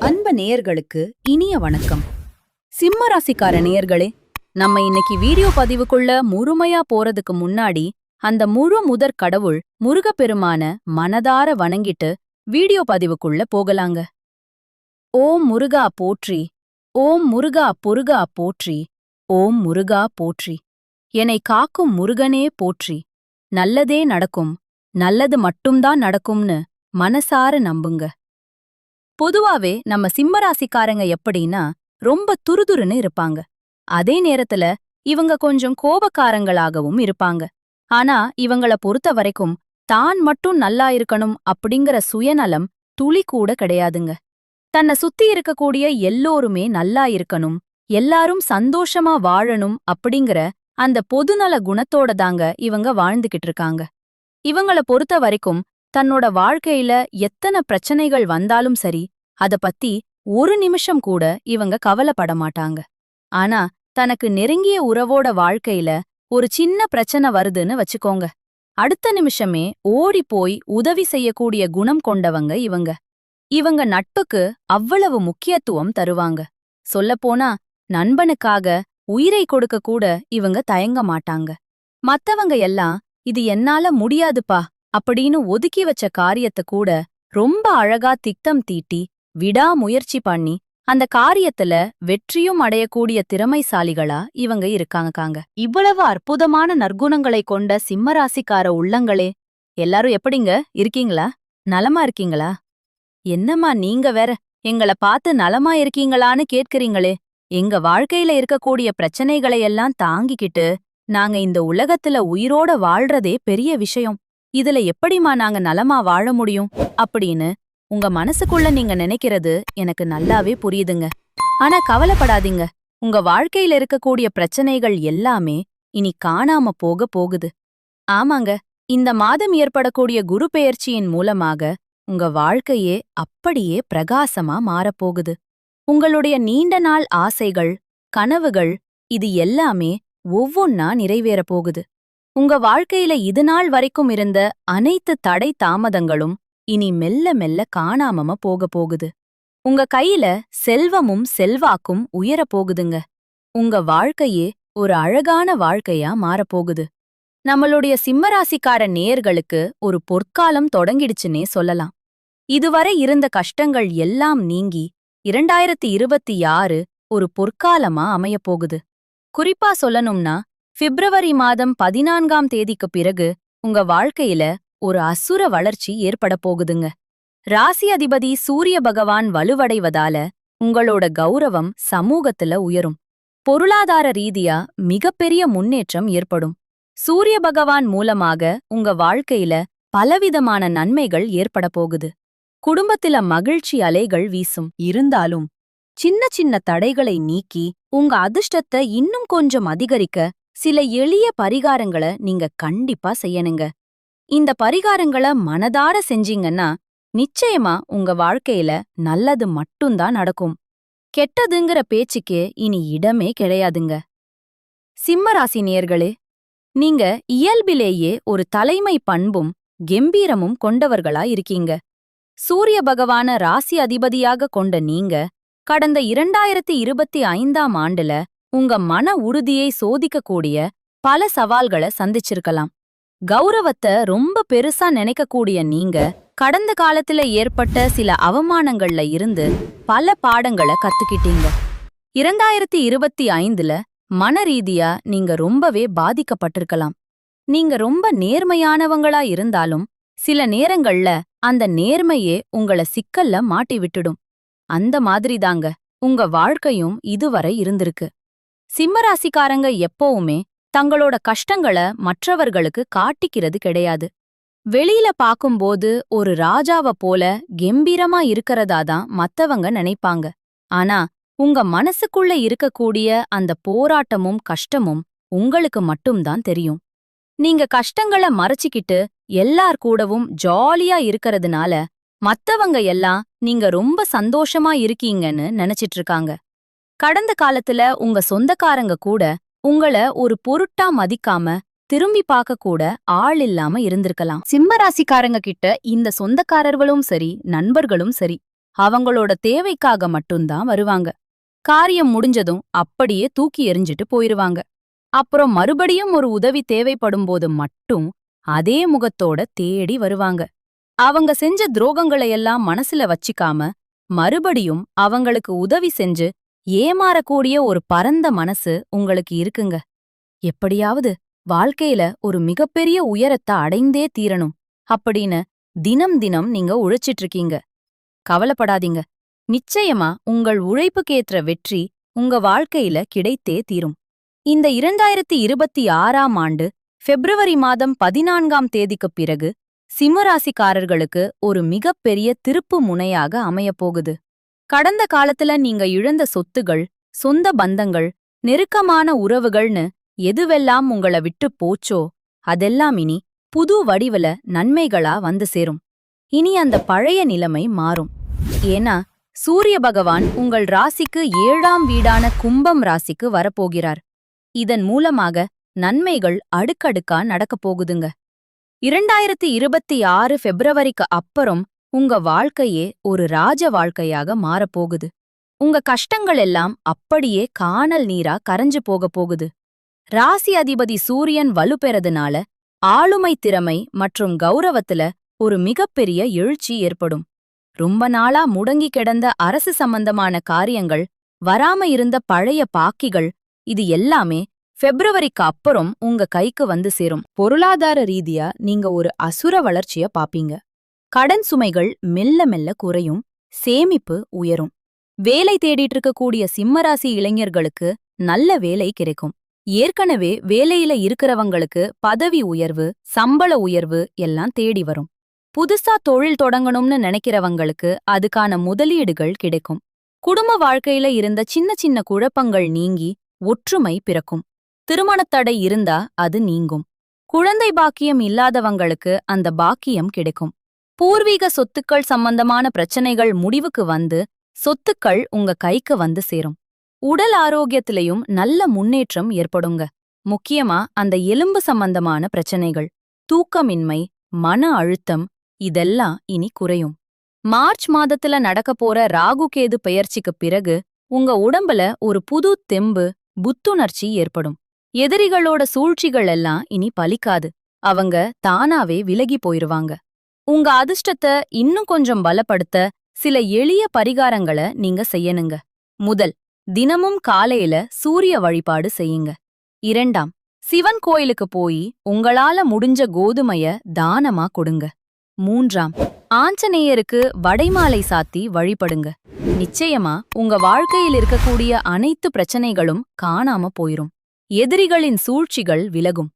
அன்பு நேயர்களுக்கு இனிய வணக்கம். சிம்ம ராசிக்கார நேயர்களே, நம்ம இன்னைக்கு வீடியோ பதிவுக்குள்ள முழுமையா போறதுக்கு முன்னாடி அந்த முதற் கடவுள் முருகப்பெருமான மனதார வணங்கிட்டு வீடியோ பதிவுக்குள்ள போகலாங்க. ஓம் முருகா போற்றி, ஓம் முருகா பொருகா போற்றி, ஓம் முருகா போற்றி. என்னை காக்கும் முருகனே போற்றி. நல்லதே நடக்கும், நல்லது மட்டும்தான் நடக்கும்னு மனசார நம்புங்க. பொதுவாவே நம்ம சிம்மராசிக்காரங்க எப்படின்னா ரொம்ப துருதுருன்னு இருப்பாங்க. அதே நேரத்துல இவங்க கொஞ்சம் கோபக்காரங்களாகவும் இருப்பாங்க. ஆனா இவங்கள பொறுத்த வரைக்கும் தான் மட்டும் நல்லா இருக்கணும் அப்படிங்கிற சுயநலம் துளி கூட கிடையாதுங்க. தன்னை சுத்தி இருக்கக்கூடிய எல்லோருமே நல்லா இருக்கணும், எல்லாரும் சந்தோஷமா வாழணும் அப்படிங்கிற அந்த பொதுநல குணத்தோட தாங்க இவங்க வாழ்ந்துகிட்டு இருக்காங்க. இவங்கள பொறுத்த வரைக்கும் தன்னோட வாழ்க்கையில எத்தனை பிரச்சனைகள் வந்தாலும் சரி, அத பத்தி ஒரு நிமிஷம் கூட இவங்க கவலைப்பட மாட்டாங்க. ஆனா தனக்கு நெருங்கிய உறவோட வாழ்க்கையில ஒரு சின்ன பிரச்சனை வருதுன்னு வச்சுக்கோங்க, அடுத்த நிமிஷமே ஓடி போய் உதவி செய்யக்கூடிய குணம் கொண்டவங்க இவங்க. இவங்க நட்புக்கு அவ்வளவு முக்கியத்துவம் தருவாங்க. சொல்லப்போனா நண்பனுக்காக உயிரை கொடுக்க கூட இவங்க தயங்க மாட்டாங்க. மத்தவங்க எல்லாம் இது என்னால முடியாதுப்பா அப்படின்னு ஒதுக்கி வச்ச காரியத்த கூட ரொம்ப அழகா திட்டம் தீட்டி விடாமுயற்சி பண்ணி அந்த காரியத்துல வெற்றியும் அடையக்கூடிய திறமைசாலிகளா இவங்க இருக்காங்க. இவ்வளவு அற்புதமான நற்குணங்களை கொண்ட சிம்மராசிக்கார உள்ளங்களே, எல்லாரும் எப்படிங்க இருக்கீங்களா? நலமா இருக்கீங்களா? என்னம்மா நீங்க வேற எங்கள பார்த்து நலமா இருக்கீங்களான்னு கேட்கிறீங்களே. எங்க வாழ்க்கையில இருக்கக்கூடிய பிரச்சனைகளையெல்லாம் தாங்கிக்கிட்டு நாங்க இந்த உலகத்துல உயிரோட வாழ்றதே பெரிய விஷயம். இதுல எப்படிமா நாங்க நலமா வாழ முடியும் அப்படின்னு உங்க மனசுக்குள்ள நீங்க நினைக்கிறது எனக்கு நல்லாவே புரியுதுங்க. ஆனா கவலைப்படாதீங்க, உங்க வாழ்க்கையில இருக்கக்கூடிய பிரச்சனைகள் எல்லாமே இனி காணாம போக போகுது. ஆமாங்க, இந்த மாதம் ஏற்படக்கூடிய குரு பெயர்ச்சியின் மூலமாக உங்க வாழ்க்கையே அப்படியே பிரகாசமா மாறப்போகுது. உங்களுடைய நீண்ட நாள் ஆசைகள், கனவுகள் இது எல்லாமே ஒவ்வொன்னா நிறைவேறப் போகுது. உங்க வாழ்க்கையில இதுநாள் வரைக்கும் இருந்த அனைத்து தடை தாமதங்களும் இனி மெல்ல மெல்ல காணாம போக போகுது. உங்க கையில செல்வமும் செல்வாக்கும் உயரப் போகுதுங்க. உங்க வாழ்க்கையே ஒரு அழகான வாழ்க்கையா மாறப்போகுது. நம்மளுடைய சிம்மராசிக்கார நேயர்களுக்கு ஒரு பொற்காலம் தொடங்கிடுச்சுன்னே சொல்லலாம். இதுவரை இருந்த கஷ்டங்கள் எல்லாம் நீங்கி 2026 ஒரு பொற்காலமா அமையப்போகுது. குறிப்பா சொல்லணும்னா பிப்ரவரி மாதம் 14ஆம் தேதிக்குப் பிறகு உங்க வாழ்க்கையில ஒரு அசுர வளர்ச்சி ஏற்பட போகுதுங்க. ராசி அதிபதி சூரிய பகவான் வலுவடைவதால உங்களோட கௌரவம் சமூகத்துல உயரும். பொருளாதார ரீதியா மிகப்பெரிய முன்னேற்றம் ஏற்படும். சூரிய பகவான் மூலமாக உங்க வாழ்க்கையில பலவிதமான நன்மைகள் ஏற்பட போகுது. குடும்பத்தில மகிழ்ச்சி அலைகள் வீசும். இருந்தாலும் சின்ன சின்ன தடைகளை நீக்கி உங்க அதிர்ஷ்டத்தை இன்னும் கொஞ்சம் அதிகரிக்க சில எளிய பரிகாரங்களை நீங்க கண்டிப்பா செய்யணுங்க. இந்த பரிகாரங்களை மனதார செஞ்சீங்கன்னா நிச்சயமா உங்க வாழ்க்கையில நல்லது மட்டும்தான் நடக்கும். கெட்டதுங்கிற பேச்சுக்கே இனி இடமே கிடையாதுங்க. சிம்மராசி நேயர்களே, நீங்க இயல்பிலேயே ஒரு தலைமை பண்பும் கெம்பீரமும் கொண்டவர்களா இருக்கீங்க. சூரிய பகவான ராசி அதிபதியாக கொண்ட நீங்க கடந்த 2025ஆம் ஆண்டுல உங்க மன உறுதியை சோதிக்கக்கூடிய பல சவால்களை சந்திச்சிருக்கலாம். கௌரவத்தை ரொம்ப பெருசா நினைக்கக்கூடிய நீங்க கடந்த காலத்துல ஏற்பட்ட சில அவமானங்கள்ல இருந்து பல பாடங்களை கத்துக்கிட்டீங்க. 2025ல மன ரீதியா நீங்க ரொம்பவே பாதிக்கப்பட்டிருக்கலாம். நீங்க ரொம்ப நேர்மையானவங்களா இருந்தாலும் சில நேரங்கள்ல அந்த நேர்மையே உங்கள சிக்கல்ல மாட்டி விட்டுடும். அந்த மாதிரிதாங்க உங்க வாழ்க்கையும் இதுவரை இருந்திருக்கு. சிம்மராசிக்காரங்க எப்பவுமே தங்களோட கஷ்டங்களை மற்றவர்களுக்கு காட்டிக்கிறது கிடையாது. வெளியில பாக்கும்போது ஒரு ராஜாவ போல கெம்பீரமா இருக்கறதாதான் மத்தவங்க நினைப்பாங்க. ஆனா உங்க மனசுக்குள்ள இருக்கக்கூடிய அந்த போராட்டமும் கஷ்டமும் உங்களுக்கு மட்டும்தான் தெரியும். நீங்க கஷ்டங்களை மறைச்சிக்கிட்டு எல்லார் கூடவும் ஜாலியா இருக்கறதுனால மத்தவங்க எல்லாம் நீங்க ரொம்ப சந்தோஷமா இருக்கீங்கன்னு நினைச்சிட்டு இருக்காங்க. கடந்த காலத்துல உங்க சொந்தக்காரங்க கூட உங்கள ஒரு பொருட்டா மதிக்காம திரும்பி பார்க்க கூட ஆள் இல்லாம இருந்திருக்கலாம். சிம்மராசிக்காரங்க கிட்ட இந்த சொந்தக்காரர்களும் சரி, நண்பர்களும் சரி, அவங்களோட தேவைக்காக மட்டும்தான் வருவாங்க. காரியம் முடிஞ்சதும் அப்படியே தூக்கி எறிஞ்சிட்டு போயிருவாங்க. அப்புறம் மறுபடியும் ஒரு உதவி தேவைப்படும்போது மட்டும் அதே முகத்தோட தேடி வருவாங்க. அவங்க செஞ்ச துரோகங்களையெல்லாம் மனசுல வச்சிக்காம மறுபடியும் அவங்களுக்கு உதவி செஞ்சு ஏமாறக்கூடிய ஒரு பரந்த மனசு உங்களுக்கு இருக்குங்க. எப்படியாவது வாழ்க்கையில ஒரு மிகப்பெரிய உயரத்தை அடைந்தே தீரணும் அப்படின்னு தினம் தினம் நீங்க உழைச்சிட்டு இருக்கீங்க. கவலைப்படாதீங்க. நிச்சயமா உங்கள் உழைப்புக்கேற்ற வெற்றி உங்க வாழ்க்கையில கிடைத்தே தீரும். இந்த 2026ஆம் ஆண்டு பிப்ரவரி மாதம் 14ஆம் தேதிக்குப் பிறகு சிம்மராசிக்காரர்களுக்கு ஒரு மிகப்பெரிய திருப்பு முனையாக அமையப்போகுது. கடந்த காலத்துல நீங்க இழந்த சொத்துகள், சொந்த பந்தங்கள், நெருக்கமான உறவுகள்னு எதுவெல்லாம் உங்கள விட்டு போச்சோ அதெல்லாம் இனி புது வடிவுல நன்மைகளா வந்து சேரும். இனி அந்த பழைய நிலைமை மாறும். ஏன்னா சூரிய பகவான் உங்கள் ராசிக்கு 7ஆம் வீடான கும்பம் ராசிக்கு வரப்போகிறார். இதன் மூலமாக நன்மைகள் அடுக்கடுக்கா நடக்கப் போகுதுங்க. 2026 பிப்ரவரிக்கு அப்புறம் உங்க வாழ்க்கையே ஒரு ராஜ வாழ்க்கையாக மாறப்போகுது. உங்க கஷ்டங்கள் எல்லாம் அப்படியே காணல் நீரா கரைஞ்சு போகப் போகுது. ராசி அதிபதி சூரியன் வலுப்பெறதுனால ஆளுமை திறமை மற்றும் கௌரவத்துல ஒரு மிகப்பெரிய எழுச்சி ஏற்படும். ரொம்ப நாளா முடங்கி கிடந்த அரசு சம்பந்தமான காரியங்கள், வராம இருந்த பழைய பாக்கிகள், இது எல்லாமே பிப்ரவரிக்கு அப்புறம் உங்க கைக்கு வந்து சேரும். பொருளாதார ரீதியா நீங்க ஒரு அசுர வளர்ச்சிய பாப்பீங்க. கடன் சுமைகள் மெல்ல மெல்ல குறையும், சேமிப்பு உயரும். வேலை தேடிட்டு இருக்கக்கூடிய சிம்மராசி இளைஞர்களுக்கு நல்ல வேலை கிடைக்கும். ஏற்கனவே வேலையில இருக்கிறவங்களுக்கு பதவி உயர்வு, சம்பள உயர்வு எல்லாம் தேடி வரும். புதுசா தொழில் தொடங்கணும்னு நினைக்கிறவங்களுக்கு அதுக்கான முதலீடுகள் கிடைக்கும். குடும்ப வாழ்க்கையில இருந்த சின்ன சின்ன குழப்பங்கள் நீங்கி ஒற்றுமை பிறக்கும். திருமணத்தடை இருந்தா அது நீங்கும். குழந்தை பாக்கியம் இல்லாதவங்களுக்கு அந்த பாக்கியம் கிடைக்கும். பூர்வீக சொத்துக்கள் சம்பந்தமான பிரச்சனைகள் முடிவுக்கு வந்து சொத்துக்கள் உங்க கைக்கு வந்து சேரும். உடல் ஆரோக்கியத்திலையும் நல்ல முன்னேற்றம் ஏற்படுங்க. முக்கியமா அந்த எலும்பு சம்பந்தமான பிரச்சனைகள், தூக்கமின்மை, மன அழுத்தம் இதெல்லாம் இனி குறையும். மார்ச் மாதத்துல நடக்க போற ராகு கேது பெயர்ச்சிக்குப் பிறகு உங்க உடம்புல ஒரு புது தெம்பு, புத்துணர்ச்சி ஏற்படும். எதிரிகளோட சூழ்ச்சிகள் எல்லாம் இனி பலிக்காது. அவங்க தானாவே விலகி போயிருவாங்க. உங்க அதிர்ஷ்டத்தை இன்னும் கொஞ்சம் பலப்படுத்த சில எளிய பரிகாரங்களை நீங்க செய்யணுங்க. முதல், தினமும் காலையில சூரிய வழிபாடு செய்யுங்க. 2ஆம், சிவன் கோயிலுக்கு போய் உங்களால முடிஞ்ச கோதுமைய தானமா கொடுங்க. 3ஆம், ஆஞ்சநேயருக்கு வடைமாலை சாத்தி வழிபடுங்க. நிச்சயமா உங்க வாழ்க்கையில் இருக்கக்கூடிய அனைத்து பிரச்சனைகளும் காணாம போயிரும். எதிரிகளின் சூழ்ச்சிகள் விலகும்.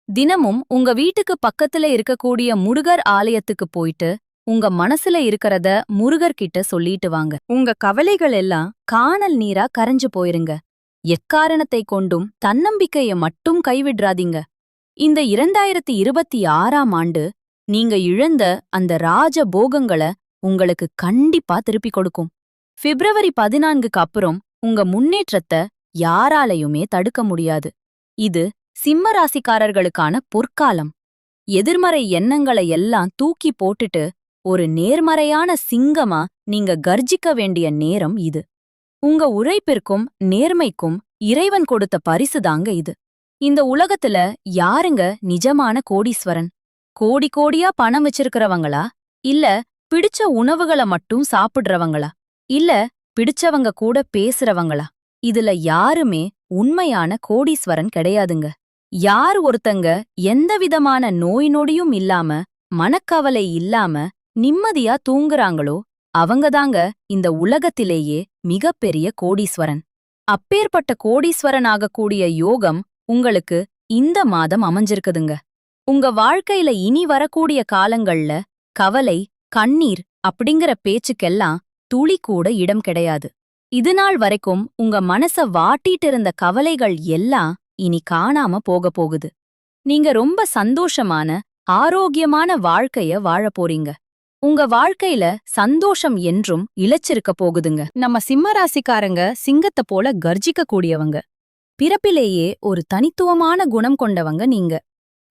தினமும் உங்க வீட்டுக்கு பக்கத்துல இருக்கக்கூடிய முருகர் ஆலயத்துக்கு போயிட்டு உங்க மனசுல இருக்கறத முருகர்கிட்ட சொல்லிட்டு வாங்க. உங்க கவலைகள் எல்லாம் காணல் நீரா கரைஞ்சு போயிருங்க. எக்காரணத்தை கொண்டும் தன்னம்பிக்கைய மட்டும் கைவிட்றாதீங்க. இந்த 2026ஆம் ஆண்டு நீங்க இழந்த அந்த ராஜ போகங்களை உங்களுக்கு கண்டிப்பா திருப்பிக் கொடுக்கும். பிப்ரவரி 14க்கு அப்புறம் உங்க முன்னேற்றத்தை யாராலையுமே தடுக்க முடியாது. இது சிம்ம ராசிக்காரர்களுக்கான பொற்காலம். எதிர்மறை எண்ணங்களை எல்லாம் தூக்கி போட்டுட்டு ஒரு நேர்மறையான சிங்கமா நீங்க கர்ஜிக்க வேண்டிய நேரம் இது. உங்க உழைப்பிற்கும் நேர்மைக்கும் இறைவன் கொடுத்த பரிசுதாங்க இது. இந்த உலகத்துல யாருங்க நிஜமான கோடீஸ்வரன்? கோடி கோடியா பணம் வச்சிருக்கிறவங்களா? இல்ல பிடிச்ச உணவுகளை மட்டும் சாப்பிடுறவங்களா? இல்ல பிடிச்சவங்க கூட பேசுறவங்களா? இதுல யாருமே உண்மையான கோடீஸ்வரன் கிடையாதுங்க. யார் ஒருத்தங்க எந்தவிதமான நோய் நொடியும் இல்லாம, மனக்கவலை இல்லாம நிம்மதியா தூங்குறாங்களோ அவங்கதாங்க இந்த உலகத்திலேயே மிகப்பெரிய கோடீஸ்வரன். அப்பேற்பட்ட கோடீஸ்வரன் ஆகக்கூடிய யோகம் உங்களுக்கு இந்த மாதம் அமைஞ்சிருக்குதுங்க. உங்க வாழ்க்கையில இனி வரக்கூடிய காலங்கள்ல கவலை, கண்ணீர் அப்படிங்கிற பேச்சுக்கெல்லாம் துளி கூட இடம் கிடையாது. இதுநாள் வரைக்கும் உங்க மனச வாட்டிட்டு இருந்த கவலைகள் எல்லாம் இனி காணாம போக போகுது. நீங்க ரொம்ப சந்தோஷமான, ஆரோக்கியமான வாழ்க்கைய வாழப் போறீங்க. உங்க வாழ்க்கையில சந்தோஷம் என்றும் இழைச்சிருக்க போகுதுங்க. நம்ம சிம்மராசிக்காரங்க சிங்கத்தை போல கர்ஜிக்க கூடியவங்க. பிறப்பிலேயே ஒரு தனித்துவமான குணம் கொண்டவங்க நீங்க.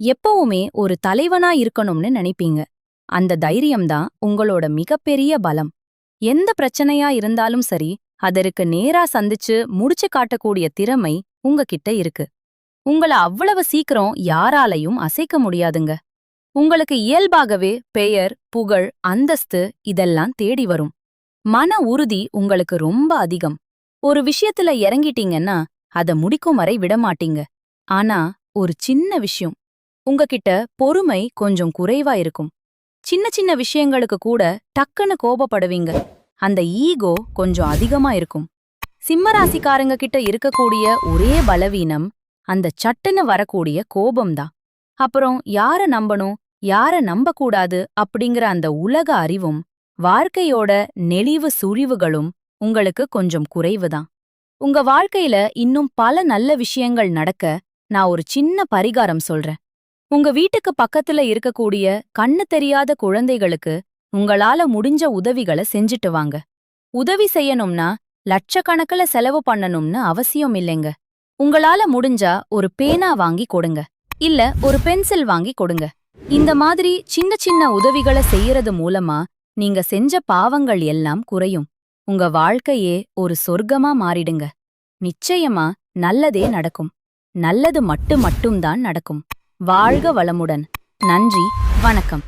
எப்பவுமே ஒரு தலைவனா இருக்கணும்னு நினைப்பீங்க. அந்த தைரியம்தான் உங்களோட மிகப்பெரிய பலம். எந்த பிரச்சனையா இருந்தாலும் சரி, அதற்கு நேரா சந்திச்சு முடிச்சு காட்டக்கூடிய திறமை உங்ககிட்ட இருக்கு. உங்கள அவ்வளவு சீக்கிரம் யாராலையும் அசைக்க முடியாதுங்க. உங்களுக்கு இயல்பாகவே பெயர், புகழ், அந்தஸ்து இதெல்லாம் தேடி வரும். மன உறுதி உங்களுக்கு ரொம்ப அதிகம். ஒரு விஷயத்துல இறங்கிட்டீங்கன்னா அத முடிக்கும் வரை விடமாட்டீங்க. ஆனா ஒரு சின்ன விஷயம், உங்ககிட்ட பொறுமை கொஞ்சம் குறைவா இருக்கும். சின்ன சின்ன விஷயங்களுக்கு கூட டக்குன்னு கோபப்படுவீங்க. அந்த ஈகோ கொஞ்சம் அதிகமா இருக்கும். சிம்மராசிக்காரங்க கிட்ட இருக்கக்கூடிய ஒரே பலவீனம் அந்த சட்டுன்னு வரக்கூடிய கோபம்தான். அப்புறம் யார நம்பணும், யார நம்பக்கூடாது அப்படிங்கிற அந்த உலக அறிவும் வாழ்க்கையோட நெளிவு சுழிவுகளும் உங்களுக்கு கொஞ்சம் குறைவுதான். உங்க வாழ்க்கையில இன்னும் பல நல்ல விஷயங்கள் நடக்க நான் ஒரு சின்ன பரிகாரம் சொல்றேன். உங்க வீட்டுக்கு பக்கத்துல இருக்கக்கூடிய கண்ணு தெரியாத குழந்தைகளுக்கு உங்களால முடிஞ்ச உதவிகளை செஞ்சுட்டு வாங்க. உதவி செய்யணும்னா லட்சக்கணக்கில செலவு பண்ணணும்னு அவசியம் இல்லைங்க. உங்களால முடிஞ்சா ஒரு பேனா வாங்கி கொடுங்க. இல்ல ஒரு பென்சில் வாங்கி கொடுங்க. இந்த மாதிரி சின்ன சின்ன உதவிகளை செய்யறது மூலமா நீங்க செஞ்ச பாவங்கள் எல்லாம் குறையும். உங்க வாழ்க்கையே ஒரு சொர்க்கமா மாறிடுங்க. நிச்சயமா நல்லதே நடக்கும். நல்லது மட்டும்தான் நடக்கும். வாழ்க வளமுடன். நன்றி, வணக்கம்.